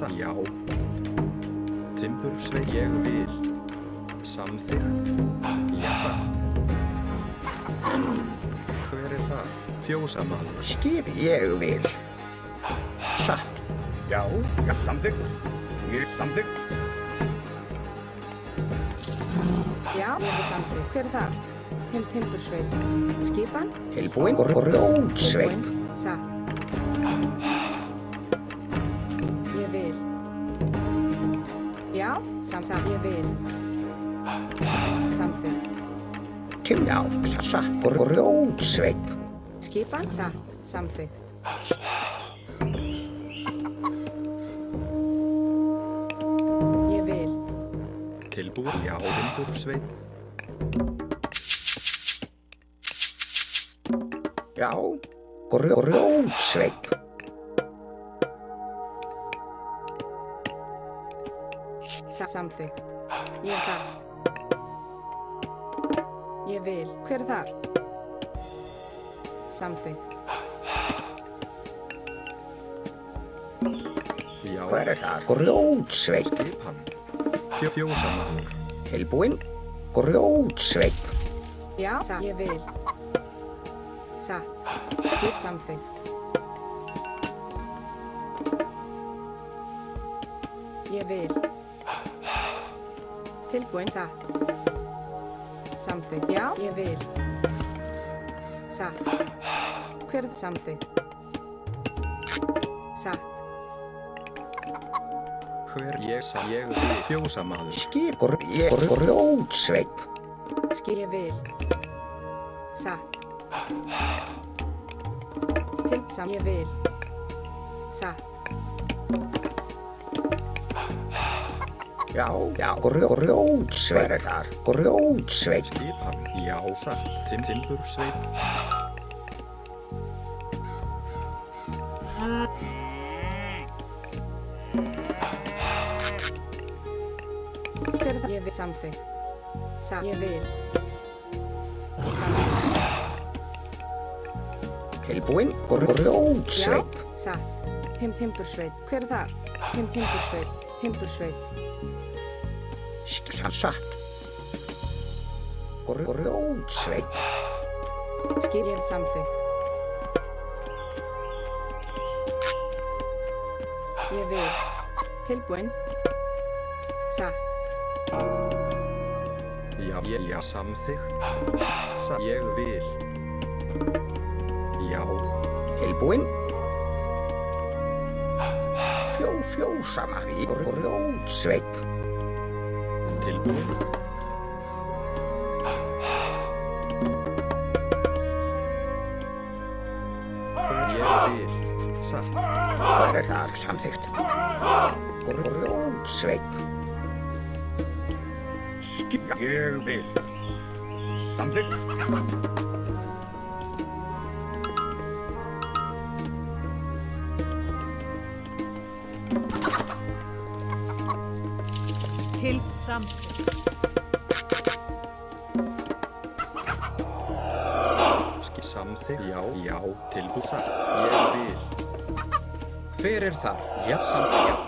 satt. Já. Timbursveit, ég vil. Samþykkt. Já, satt. Hver er það? Fjósamaður. Skip, ég vil. Satt. Já, samþykkt. Ég samþykkt. Já, ég vil samþykkt. Hver er það? Timbursveit. Skipan? Tilbúin. Grjótsveit. Satt. Ég vil. Já, satt. Ég vil. Samþykkt. Já, satt. Grjótsveit. Skipan? Satt. Samþykkt. Ég vil. Tilbúin, já, timbursveit. Já, grjótsveit. Samþykkt. Ég er satt. Ég vil. Hver er þar? Samþykkt. Já. Hver er það? Grjótsveit. Skipan. Fjósamaður. Tilbúin. Grjótsveit. Já, satt. Ég vil. Satt. Skip samþykkt. Ég vil. Tilbúin. Satt. Samþykkt. Já, ég vil. Satt. Hver er samþykkt? Satt. Hver ég vil. Fjósamaður. Skip, grjótsveit. Skip, ég vil. Satt. Ég vil. Satt. Já, grjótsveit. Hver er þar? Grjótsveit. Skipan. Já, satt. Timbursveit. Hver er það? Ég vil. Samþykkt. Satt. Ég vil. Samþykkt. Tilbúin. Grjótsveit. Já, satt. Timbursveit. Hver er þar? Timbursveit. Timbursveit. Satt. Grjótsveit. Skip, ég vil samþykkt. Ég vil. Tilbúin. Satt. Já, samþykkt. Satt. Ég vil. Já. Tilbúin. Fjósamaður. Grjótsveit. Tilbúin. Ég vil. Satt. Hver er það? Samþykkt. Grjótsveit. Skip, ég vil. Samþykkt. Til samþykkt. Samþykkt. Já, tilbúin. Satt. Ég vil. Hver er þar? Já, samþykkt.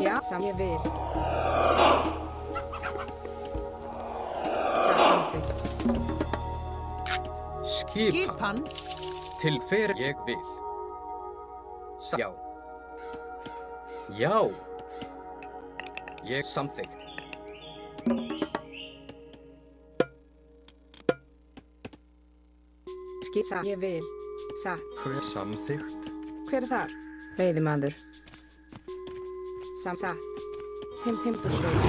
Já, ég vil. Samþykkt. Skipan. Til hver ég vil. Já. Já. Ég samþykkt. Satt. Ég vil. Satt. Hver samþykkt? Hver er þar? Veiðimaður. Satt. Timbursveit.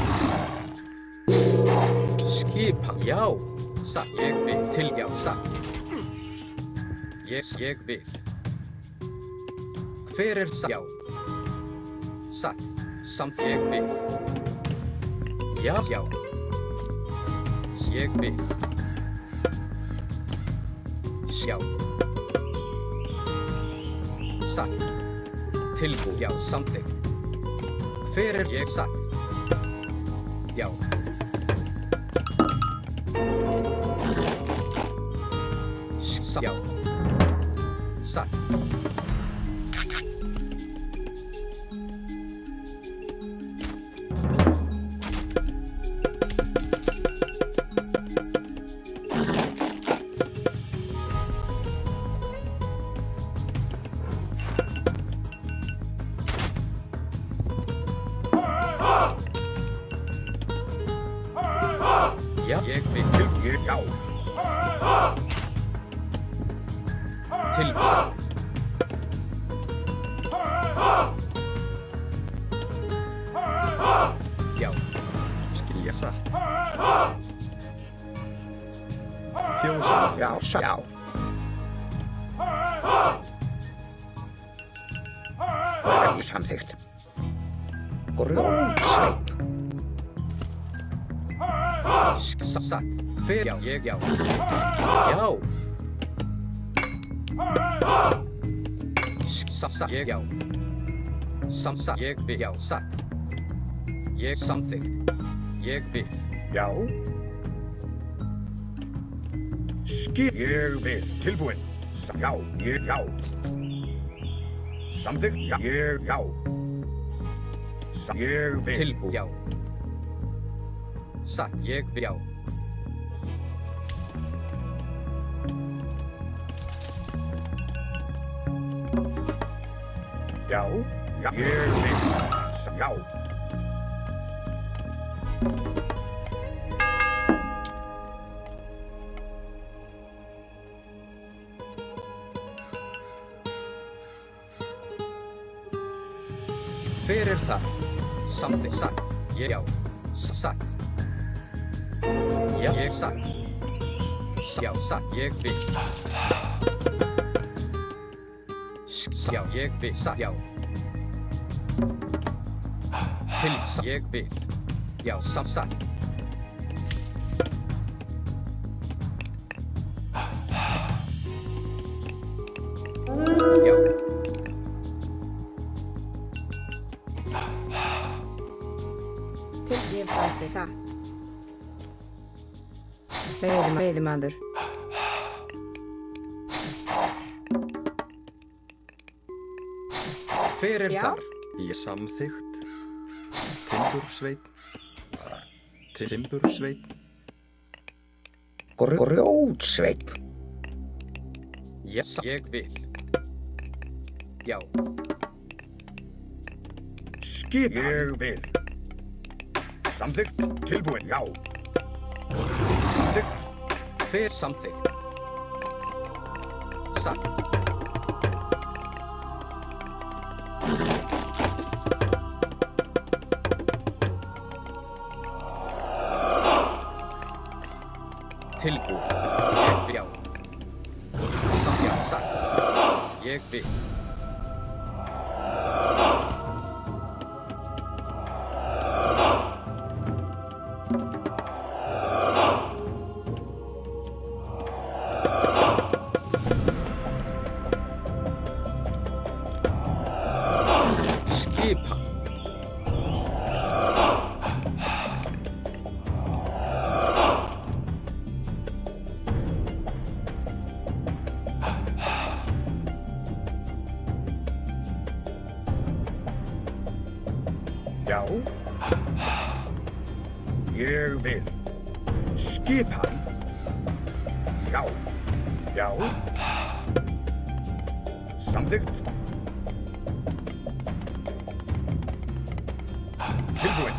Skipan. Já. Satt. Ég vil. Til já. Satt. Ég vil. Hver er satt? Já. Satt. Samt ég vil. Já. Já. Ég vil. Sjá. Satt. Tilbú. Já. Samþykkt. Hver er ég satt? Já. Já. Satt. Til satt. Já. Skilja satt. Fjósamaður. Já, já. Ekki samþykkt. Grjótsveinn. Satt. Fer. Já, ég já. Já. Satt. Ég já. Satt. Ég vil. Já, satt. Ég samþykkt. Ég vil. Já. Ég vil. Tilbúin. Já, ég já. Samþykkt. Já, ég já. Ég vil. Tilbú. Já. Satt. Ég vil. Já. Já. Já. Ég vil. Já. Fyrir það. Samþykkt. Satt. Ég já. Satt. Já, ég satt. Já, satt. Ég vil. Já, ég vil. Satt. Já. Til. Ég vil. Já, satt. Já. Til ég samþykkt. Satt. Veiðimaður. Fyrir Já. þar. Ég samþykkt. Timbursveinn. Timbursveinn. Grjótsveinn. Yes, ég vil. Já. Ég vil. Samþykkt. Tilbúin. Já. Samþykkt. Fyrir samþykkt. Satt. Tilbú. Ég vil. Já. Satt. Já, satt. Ég vil. Skipa. Já. Ég vil. Skipan. Já. Já. Samþykkt. Tilbúin.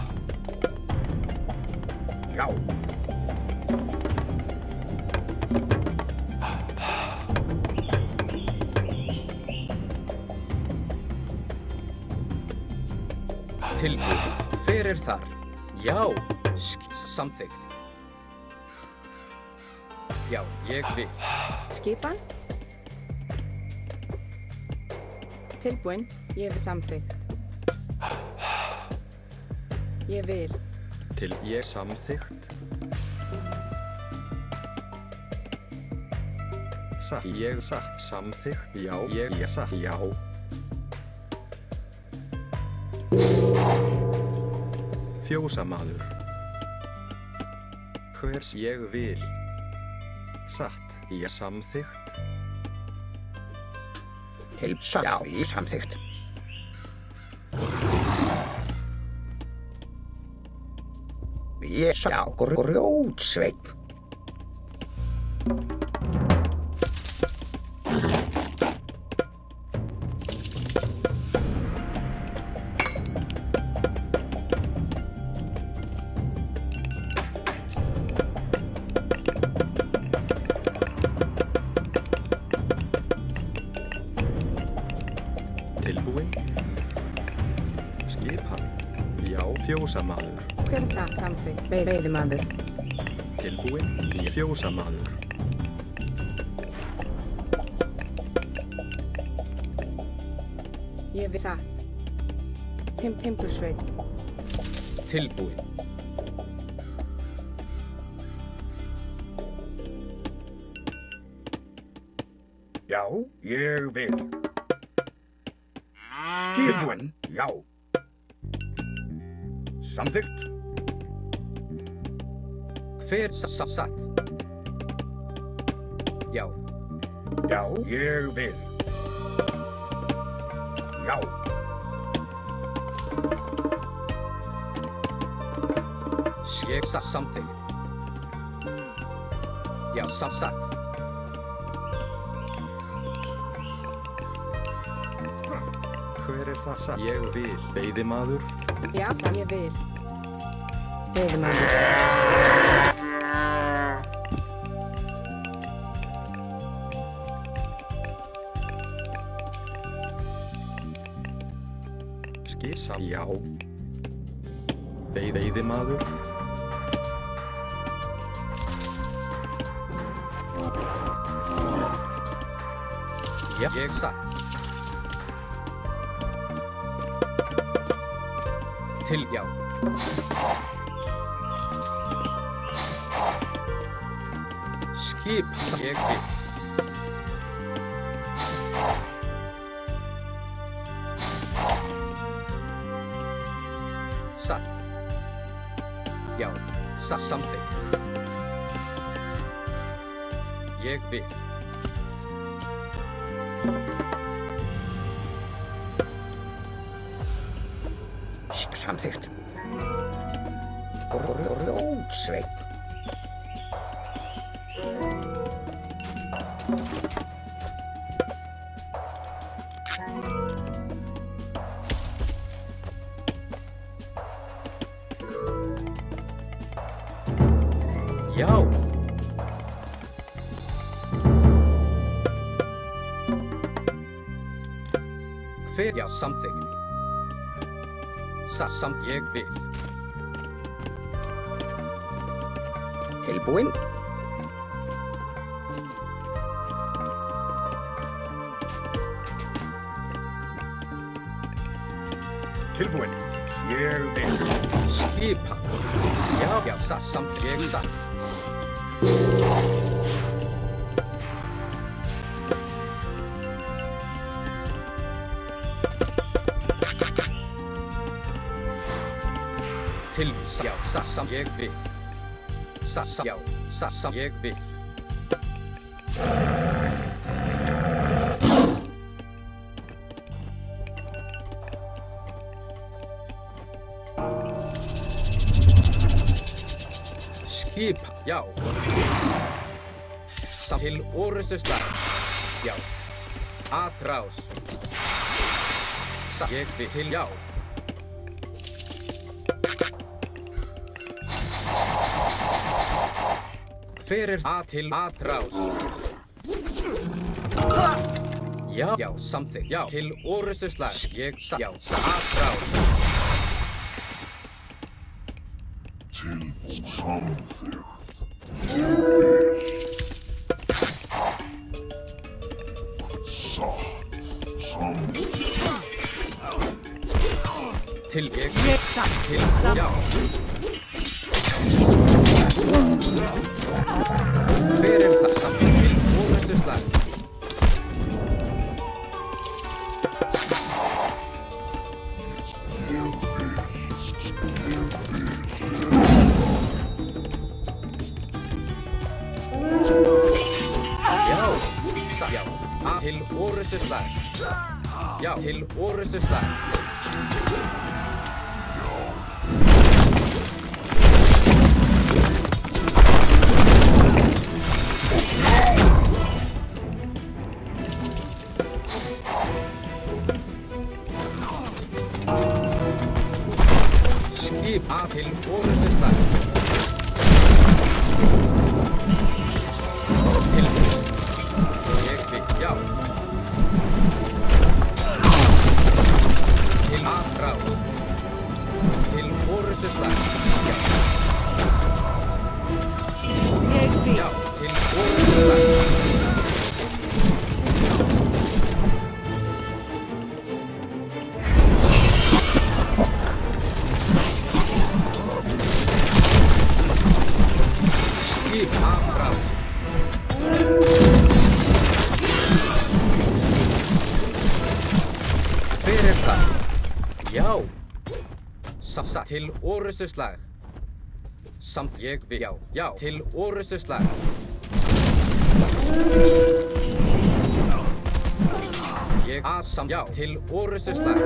Já. Tilbú. Fyrir þar. Já. Samþykkt. Já, ég vil. Skipan. Tilbúin. Ég vil samþykkt. Ég vil. Til ég samþykkt. Satt. Ég satt. Samþykkt. Já, ég satt. Já. Fjósamaður. Hvers ég vil. Satt. Ég samþykkt. Já, ég samþykkt. Ég sá grjótsveinn. Fjósamaður. Hver er það? Samþykkt. Veiðimaður. Tilbúin í fjósamaður. Ég vil satt. Timbursveit. Tilbúin. Já, ég vil. Tilbúin. Já. Samþykkt. Hver satt? Já. Já, ég vil. Já. Ég samþykkt. Já, satt. Hver er það satt? Ég vil. Veiðimaður. Já, ég vil. Veiðimaður. Skissa. Já. Veiðimaður. Já, ég satt. Til já. Skip. Ég vil. Satt. Já, samþykkt. Ég vil. Samþykkt. Grjótsveinn. Já. Hver já, samþykkt. Samt ég vil. Tilbúin. Tilbúin. Ég vil. Skipa. Já, samt ég satt. Til já, samt ég vil. Já, samt ég vil. Skipa, já. Samt til orrustuslag. Já. Atrás. Samt ég vil til já. Hver er til atrás? Já, samþykkt. Já, til orrustuslag. Ég satt. Já, atrás. Til ég satt. Til já. Hver er það samt til orrustuslag? Já, til orrustuslag. Já, til orrustuslag. Skip til orrustuslag. Ég vil, já. Til atrás. Hver er það? Já. Satt til orustuslag. Samt ég vil. Já, já, til orustuslag. Ég að samt. Já, til orustuslag.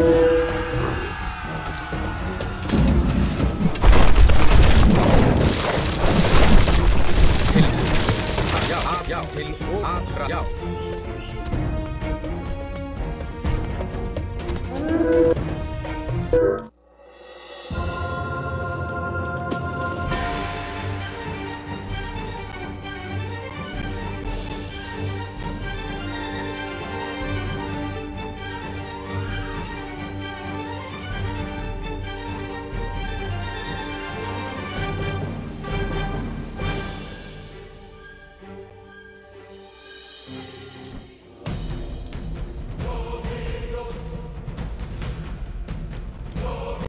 Já, til orustuslag. Já.